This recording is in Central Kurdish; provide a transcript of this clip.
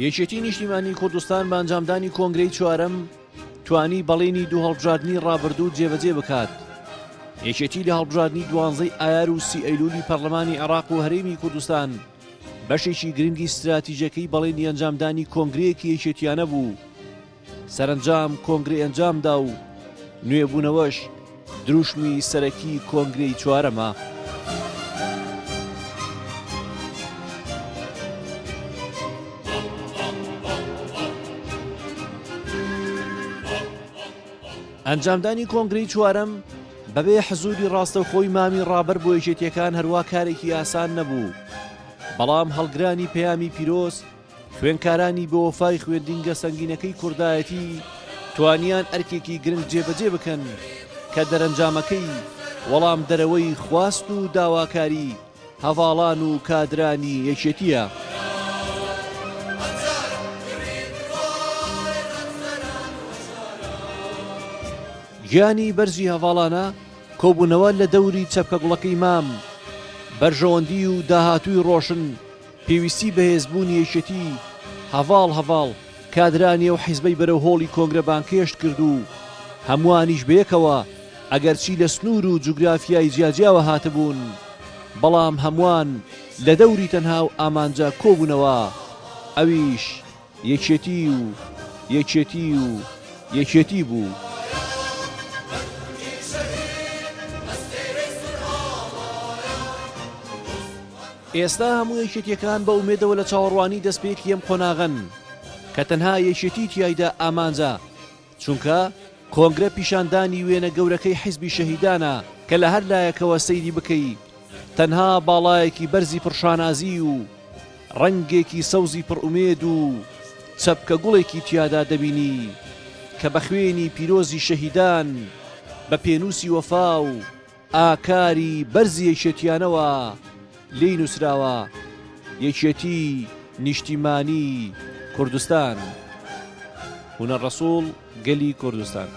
یەکێتی نیشتیمانی کوردستان بە ئەنجامدانی کۆنگرەی چوارەم توانی بەڵێنی دوو هەڵبژاردننی ڕابردوو جێبەجێ بکات. یەکێتی لە هەڵبژاردننی 12 ئایار و 30 ئەیلولی پەرلەمانی عێراق و هەرێمی کوردستان بەشێکی گرنگی استراتیژیەکەی بەڵێنی ئەنجامدانی کۆنگرەیەکی یەکێتیانە بوو. سەرنجام کۆنگرەی ئەنجامدا و نوێبوونەوەش دروشمی سەرەکی کۆنگرەی چوارەمە. ئەنجامدانی کۆنگرەی چوارەم بەبێ حزوری ڕاستەوخۆی مامی ڕابەر بۆ یەکێتیەکان هەروە کارێکی ئاسان نەبوو، بەڵام هەڵگرانی پەیامی پیرۆز خوێنکارانی بە وەفای خوێندینگە سەنگینەکەی کوردایەتی توانیان ئەرکێکی گرنگ جێبەجێ بکەن کە دەرەنجامەکەی وەڵام دەرەوەی خواست و داواکاری هەڤاڵان و کادرانی یەکێتیە. گیانی بەرزی هەڤاڵانە کۆبوونەوە لە دەوری چەپکە گوڵەکەی مام، بەرژەوەندی و داهاتووی ڕۆشن، پێویستی بەهێزبوونی یەکێتی هەڤاڵ کادرانی و حیزبەی بەرەو هۆڵی کۆنگرە بانکێشت کرد و هەمووانیش بەیەکەوە ئەگەرچی لە سنوور و جوگرافیای جیاجیاوە هاتبوون، بەڵام هەمووان لە دەوری تەنها و ئامانجا کۆبوونەوە، ئەویش یەکێتی بوو. ئێستا هەموو یەکێتیەکان بە ئومێدەوە لە چاوەڕوانی دەستپێکی ئەم قۆناغن کە تەنها یەکێتی تیایدا ئامانجا، چونکە کۆنگرە پیشاندانی وێنە گەورەکەی حیزبی شەهیدانە کە لە هەر لایەکەوە سەیری بکەی تەنها باڵایەکی بەرزی پڕشانازی و ڕەنگێکی سەوزی پڕئومێد و چەپکە گوڵێکی تیادا دەبینی کە بە خوێنی پیرۆزی شەهیدان بە پێنووسی وەفا و ئاکاری بەرزی یەکێتیانەوە لێی نووسراوە: یەکێتی نیشتیمانی کوردستان. هونەر ڕەسوڵ، گەلی کوردستان.